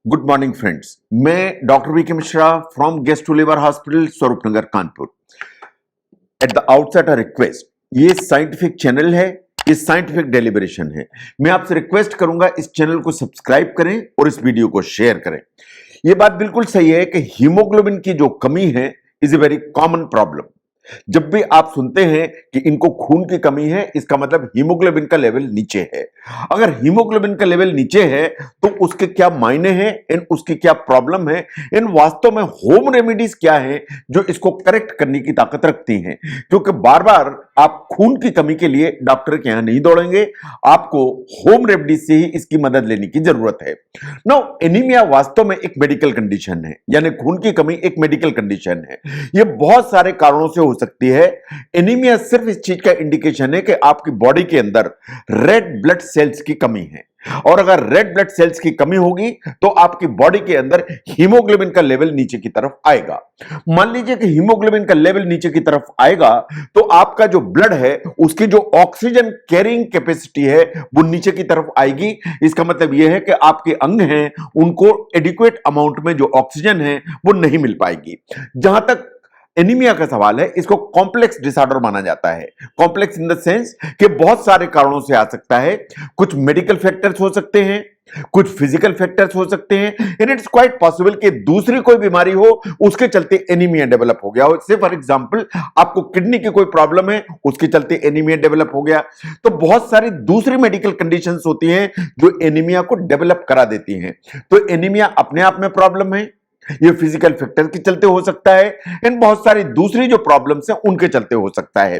Good morning friends, मैं doctor V K Mishra from gastro liver hospital Swaroopnagar Kanpur. At the outset a request, ये scientific channel है, ये scientific deliberation है। मैं आपसे रिक्वेस्ट करूंगा इस चैनल को सब्सक्राइब करें और इस वीडियो को शेयर करें। यह बात बिल्कुल सही है कि हीमोग्लोबिन की जो कमी है is a very common problem. जब भी आप सुनते हैं कि इनको खून की कमी है, इसका मतलब हीमोग्लोबिन का लेवल नीचे है। अगर हीमोग्लोबिन का लेवल नीचे है तो उसके क्या मायने हैं, इन उसकी क्या प्रॉब्लम है, इन वास्तव में होम रेमेडीज क्या है जो इसको करेक्ट करने की ताकत रखती हैं। क्योंकि बार बार आप खून की कमी के लिए डॉक्टर के यहां नहीं दौड़ेंगे, आपको होम रेमेडीज से ही इसकी मदद लेने की जरूरत है। नाउ एनीमिया वास्तव में एक मेडिकल कंडीशन है, यानी खून की कमी एक मेडिकल कंडीशन है। यह बहुत सारे कारणों से हो सकती है। एनीमिया सिर्फ इस चीज का इंडिकेशन है कि आपकी बॉडी के अंदर रेड ब्लड सेल्स की कमी है, और अगर रेड ब्लड सेल्स की कमी होगी तो आपकी बॉडी के अंदर हीमोग्लोबिन का लेवल नीचे की तरफ आएगा। मान लीजिए कि हीमोग्लोबिन का लेवल नीचे की तरफ आएगा तो आपका जो ब्लड है उसकी जो ऑक्सीजन कैरिंग कैपेसिटी है वो नीचे की तरफ आएगी। इसका मतलब यह है कि आपके अंग हैं उनको एडिक्वेट अमाउंट में जो ऑक्सीजन है वो नहीं मिल पाएगी। जहां तक एनीमिया का सवाल है, इसको कॉम्प्लेक्स डिसऑर्डर माना जाता है। कॉम्प्लेक्स इन द सेंस कि बहुत सारे कारणों से आ सकता है। कुछ मेडिकल फैक्टर्स हो सकते हैं, कुछ फिजिकल फैक्टर्स हो सकते हैं, एंड इट्स क्वाइट पॉसिबल कि दूसरी कोई बीमारी हो उसके चलते एनीमिया डेवलप हो गया हो। से फॉर एग्जांपल आपको किडनी की कोई प्रॉब्लम है, उसके चलते एनीमिया डेवलप हो गया। तो बहुत सारी दूसरी मेडिकल कंडीशंस होती हैं जो एनीमिया को डेवलप करा देती हैं। तो एनीमिया अपने आप में प्रॉब्लम है, ये फिजिकल फैक्टर के चलते हो सकता है, इन बहुत सारी दूसरी जो प्रॉब्लम्स हैं उनके चलते हो सकता है।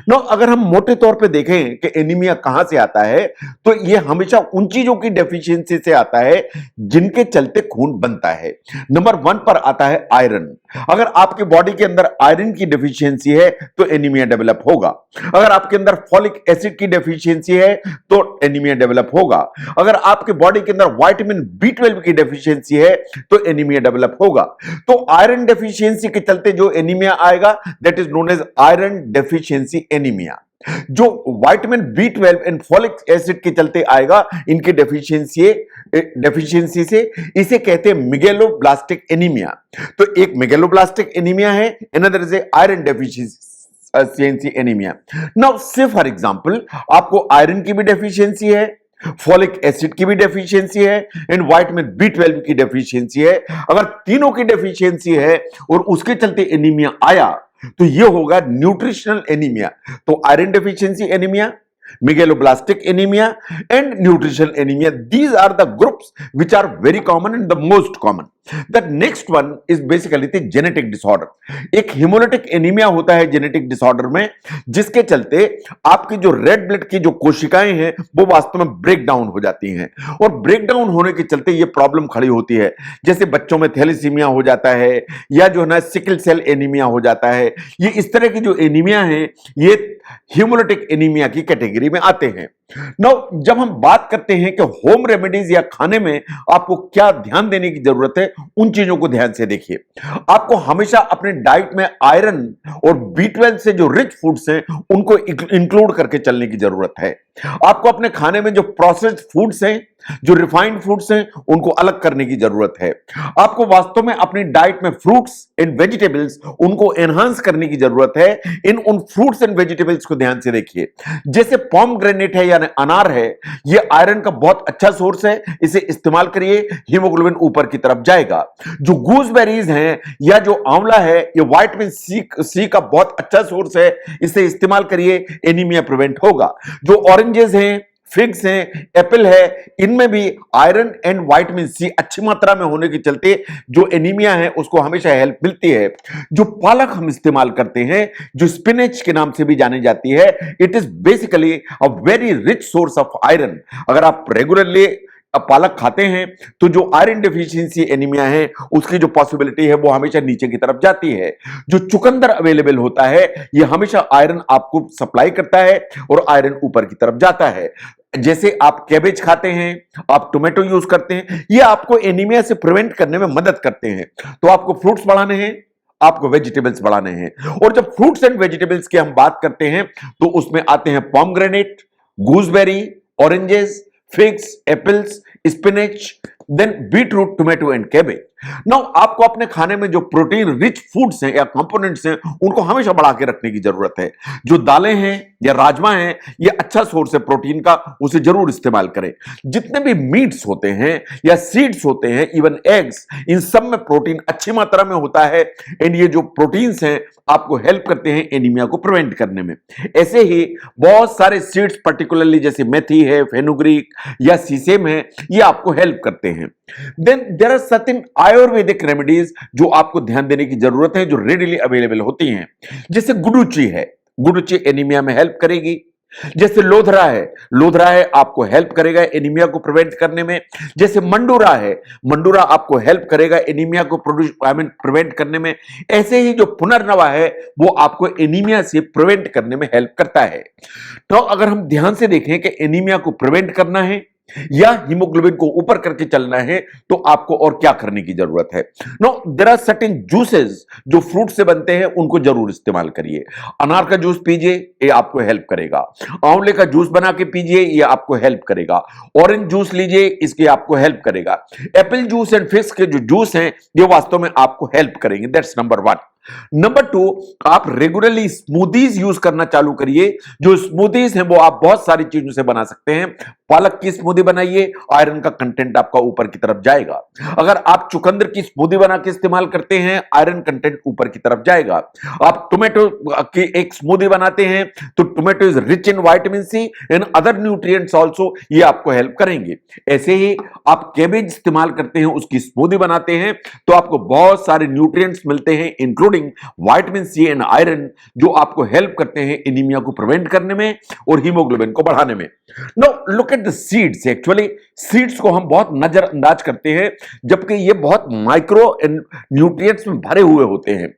नो, अगर हम मोटे तौर पे देखें कि एनीमिया कहां से आता है तो ये हमेशा उन चीजों की डेफिशिएंसी से आता है जिनके चलते खून बनता है। नंबर 1 पर आता है आयरन। अगर आपकी बॉडी के अंदर आयरन की डेफिशिएंसी है तो एनीमिया डेवलप होगा। अगर आपके अंदर फॉलिक एसिड की डेफिशिएंसी है तो एनीमिया डेवलप होगा। अगर आपके बॉडी के अंदर विटामिन B12 की डेफिशिएंसी है तो एनीमिया डेवलप होगा। तो आयरन डेफिशिएंसी के चलते जो एनीमिया आएगा that is known as iron deficiency anaemia. जो vitamin B12 and folic acid के चलते आएगा, इनकी डेफिशिएंसी से इसे कहते हैं मेगालोब्लास्टिक एनीमिया। तो एक मेगालोब्लास्टिक एनीमिया है, another is iron deficiency anaemia. Now से फॉर एग्जांपल आपको आयरन की भी डेफिशिएंसी है, फॉलिक एसिड की भी डेफिशिएंसी है एंड विटामिन B12 की डेफिशिएंसी है। अगर तीनों की डेफिशिएंसी है और उसके चलते एनीमिया आया तो यह होगा न्यूट्रिशनल एनीमिया। तो iron deficiency anaemia, megaloblastic anemia and nutritional anemia, these are the groups which are very common and the most common. The next one is basically the genetic disorder. एक hemolytic anemia होता है genetic disorder में, जिसके चलते आपकी जो red blood की जो कोशिकाएं हैं वो वास्तव में ब्रेक डाउन हो जाती हैं, और ब्रेक डाउन होने के चलते ये प्रॉब्लम खड़ी होती है। जैसे बच्चों में थैलेसीमिया हो जाता है या जो है ना सिकल सेल एनीमिया हो जाता है। ये इस तरह की जो एनीमिया है ये हीमोलिटिक एनीमिया की कैटेगरी में आते हैं। नाउ जब हम बात करते हैं कि होम रेमेडीज या खाने में आपको क्या ध्यान देने की जरूरत है, उन चीजों को ध्यान से देखिए। आपको हमेशा अपने डाइट में आयरन और B12 से जो रिच फूड्स हैं उनको इंक्लूड करके चलने की जरूरत है। आपको अपने खाने में जो प्रोसेस्ड फूड्स हैं, जो रिफाइंड फूड्स हैं, उनको अलग करने की जरूरत है। आपको वास्तव में अपनी डाइट में फ्रूट्स एंड वेजिटेबल्स उनको एनहांस करने की जरूरत है। उन फ्रूट्स एंड वेजिटेबल्स को ध्यान से देखिए। जैसे पोमग्रेनेट है यानी अनार है, यह आयरन का बहुत अच्छा सोर्स है, इसे इस्तेमाल करिए, हीमोग्लोबिन ऊपर की तरफ जाएगा। जो गूसबेरीज हैं या जो आंवला है, यह विटामिन सी का बहुत अच्छा सोर्स है, इसे इस्तेमाल करिए, एनीमिया प्रिवेंट होगा। जो ऑरेंजेस हैं, फिग्स हैं, एप्पल है, इनमें भी आयरन एंड विटामिन सी अच्छी मात्रा में होने के चलते जो एनीमिया है उसको हमेशा हेल्प मिलती है। जो पालक हम इस्तेमाल करते हैं, जो स्पिनच के नाम से भी जानी जाती है, it is basically a very rich source of iron. अगर आप रेगुलरली पालक खाते हैं तो जो आयरन डेफिशिएंसी एनीमिया है उसकी जो पॉसिबिलिटी है वो हमेशा नीचे की तरफ जाती है। जो चुकंदर अवेलेबल होता है ये हमेशा आयरन आपको सप्लाई करता है और आयरन ऊपर की तरफ जाता है। जैसे आप कैबेज खाते हैं, आप टोमेटो यूज करते हैं, ये आपको एनीमिया से प्रिवेंट करने में मदद करते हैं। तो आपको फ्रूट्स बढ़ाने हैं, आपको वेजिटेबल्स बढ़ाने हैं। और जब फ्रूट्स एंड वेजिटेबल्स की हम बात करते हैं तो उसमें आते हैं pomegranate, gooseberry, oranges, figs, apples, spinach, then beetroot, tomato and cabbage. Now आपको अपने खाने में जो प्रोटीन रिच फूड्स हैं या कंपोनेंट्स हैं उनको हमेशा बढ़ा के रखने की जरूरत है। जो दालें हैं या राजमा है, ये अच्छा सोर्स है प्रोटीन का, उसे जरूर इस्तेमाल करें। जितने भी मीट्स होते हैं या सीड्स होते हैं, इवन एग्स, इन सब में प्रोटीन अच्छी मात्रा में होता है। एंड ये जो प्रोटीन्स हैं आपको हेल्प करते हैं एनीमिया को प्रिवेंट करने में। ऐसे ही बहुत सारे सीड्स पर्टिकुलरली जैसे मेथी है, फेनुग्रीक या सीसेम है, ये आपको हेल्प करते हैं। Then there are certain ayurvedic remedies जो आपको ध्यान देने की जरूरत है, जो रेडिली अवेलेबल होती हैं। जैसे गुडुचि है, गुडुचि एनीमिया में हेल्प करेगी। जैसे लोधरा है आपको हेल्प करेगा एनीमिया को प्रिवेंट करने में। जैसे मंडूरा है, मंडूरा आपको हेल्प करेगा एनीमिया को प्रिवेंट करने में। ऐसे ही जो पुनर्नवा है वो आपको एनीमिया से प्रिवेंट करने में हेल्प करता है। तो अगर हम ध्यान से देखें कि एनीमिया को प्रिवेंट करना है या हीमोग्लोबिन को ऊपर करके चलना है तो आपको और क्या करने की जरूरत है। No, there are certain juices जो फ्रूट से बनते हैं, उनको जरूर इस्तेमाल करिए। अनार का जूस पीजिए, ये आपको हेल्प करेगा। आंवले का जूस बना के पीजिए, ये आपको हेल्प करेगा। ऑरेंज जूस लीजिए, इसके आपको हेल्प करेगा। एप्पल जूस एंड फिग के जो जूस हैं ये वास्तव में आपको हेल्प करेंगे। That's number 1। नंबर 2, आप रेगुलरली स्मूदीज यूज करना चालू करिए। जो स्मूदीज हैं वो आप बहुत सारी चीजों से बना सकते हैं। पालक की स्मूदी बनाइए, आयरन का कंटेंट आपका ऊपर की तरफ जाएगा। अगर आप चुकंदर की स्मूदी बना के इस्तेमाल करते हैं, आयरन कंटेंट ऊपर की तरफ जाएगा। आप टोमेटो की एक स्मूदी बनाते हैं तो tomato is rich in vitamin C and other nutrients also, ये आपको हेल्प करेंगे। ऐसे ही आप कैबेज इस्तेमाल करते हैं, उसकी स्मूदी बनाते हैं तो आपको बहुत सारे न्यूट्रिएंट्स मिलते हैं including vitamin C and iron, जो आपको हेल्प करते हैं एनीमिया को प्रिवेंट करने में और हीमोग्लोबिन को बढ़ाने में। Now look at the seeds. Actually seeds को हम बहुत नजरअंदाज करते हैं, जबकि ये बहुत माइक्रो न्यूट्रिएंट्स में भरे हुए होते हैं।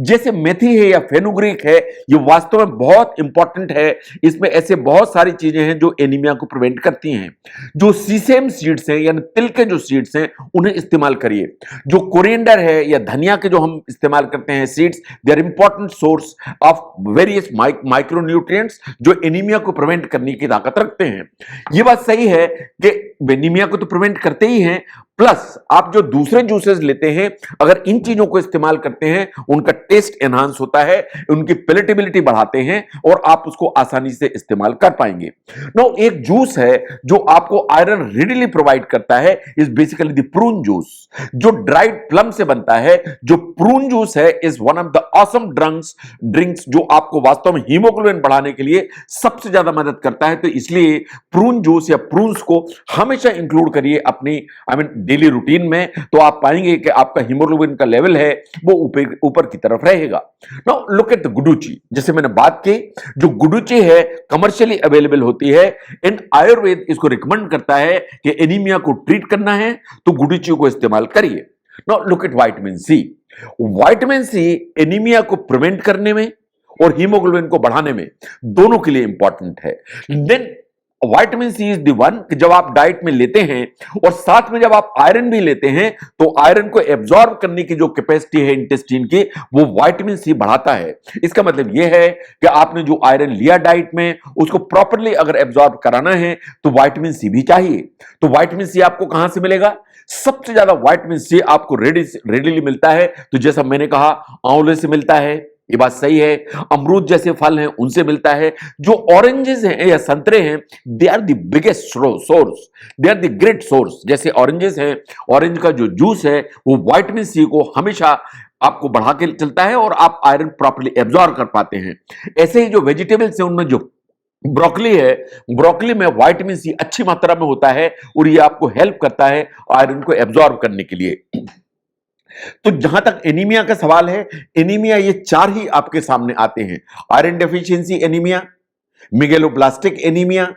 जैसे मेथी है या फेनुग्रीक है, ये वास्तव में बहुत इंपॉर्टेंट है। इसमें ऐसे बहुत सारी चीजें हैं जो एनीमिया को प्रिवेंट करती हैं। जो सीसेम सीड्स हैं यानी तिल के जो सीड्स हैं, उन्हें इस्तेमाल करिए। जो कोरिएंडर है या धनिया के जो हम इस्तेमाल करते हैं seeds, they are important source of various micronutrients जो एनीमिया को प्रिवेंट करने की ताकत रखते हैं। यह बात सही है कि एनीमिया को तो प्रिवेंट करते ही हैं, प्लस आप जो दूसरे जूसेस लेते हैं, अगर इन चीजों को इस्तेमाल करते हैं, उनका टेस्ट एनहांस होता है, उनकी पैलेटेबिलिटी बढ़ाते हैं और आप उसको आसानी से इस्तेमाल कर पाएंगे। नो, एक जूस है जो आपको आयरन रेडिली प्रोवाइड करता है, is basically the prune juice, जो ड्राइड प्लम से बनता है। जो प्रून जूस है is one of the awesome drinks जो आपको वास्तव में हीमोग्लोबिन बढ़ाने के लिए सबसे ज्यादा मदद करता है। तो इसलिए प्रून जूस या प्रून्स को हमेशा इंक्लूड करिए अपनी डेली रूटीन में, तो आप पाएंगे कि आपका हीमोग्लोबिन का लेवल है वो ऊपर की तरफ रहेगा। Now look at the Guduchi. जैसे मैंने बात की, जो गुडुचि है कमर्शियली अवेलेबल होती है। इन आयुर्वेद इसको रिकमेंड करता है कि एनीमिया को ट्रीट करना है तो गुडुचि को इस्तेमाल करिए। Now look at vitamin C. Vitamin C anaemia को प्रिवेंट करने में और हीमोग्लोबिन को बढ़ाने में दोनों के लिए इंपॉर्टेंट है। Then vitamin C is the one कि जब आप डाइट में लेते हैं और साथ में जब आप आयरन भी लेते हैं तो आयरन को एब्जॉर्ब करने की जो कैपेसिटी है इंटेस्टाइन की, वो विटामिन सी बढ़ाता है। इसका मतलब यह है कि आपने जो आयरन लिया डाइट में, उसको प्रॉपर्ली अगर एब्जॉर्ब कराना है तो विटामिन सी भी चाहिए। तो विटामिन सी आपको कहां से मिलेगा? सबसे ज्यादा विटामिन सी आपको रेडिली मिलता है, तो जैसा मैंने कहा, आंवले से मिलता है, ये बात सही है। अमरूद जैसे फल हैं उनसे मिलता है। जो ऑरेंजेस हैं या संतरे हैं, they are the biggest source, they are the great source. जैसे ऑरेंजेस हैं, ऑरेंज का जो जूस है वो विटामिन सी को हमेशा आपको बढ़ा के चलता है और आप आयरन प्रॉपर्ली एब्जॉर्ब कर पाते हैं। ऐसे ही जो वेजिटेबल्स हैं उनमें जो ब्रोकली है, ब्रोकली में विटामिन सी अच्छी मात्रा में होता है और ये आपको हेल्प करता है आयरन को एब्जॉर्ब करने के लिए। तो जहां तक एनीमिया का सवाल है, एनीमिया ये चार ही आपके सामने आते हैं: iron deficiency anaemia, megaloblastic anaemia,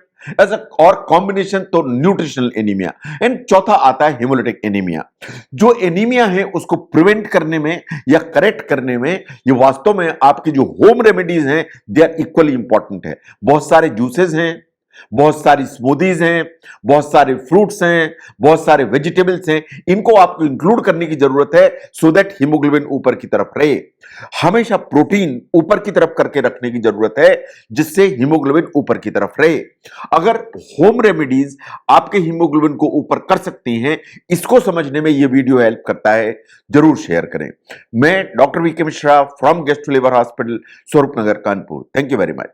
as और कॉम्बिनेशन तो न्यूट्रिशनल एनीमिया, एंड चौथा आता है हेमोलिटिक एनीमिया। जो एनीमिया है उसको प्रिवेंट करने में या करेक्ट करने में ये वास्तव में आपकी जो होम रेमेडीज हैं दे आर इक्वली इंपॉर्टेंट है। बहुत सारे जूसेस हैं, बहुत सारी स्मूदीज हैं, बहुत सारे फ्रूट्स हैं, बहुत सारे वेजिटेबल्स हैं, इनको आपको इंक्लूड करने की जरूरत है सो दैट हीमोग्लोबिन ऊपर की तरफ रहे। हमेशा प्रोटीन ऊपर की तरफ करके रखने की जरूरत है जिससे हीमोग्लोबिन ऊपर की तरफ रहे। अगर होम रेमेडीज आपके हीमोग्लोबिन को ऊपर कर सकती हैं, इसको समझने में यह वीडियो हेल्प करता है, जरूर शेयर करें। मैं doctor V K Mishra from gastro liver hospital, Swaroop Nagar, Kanpur. Thank you very much.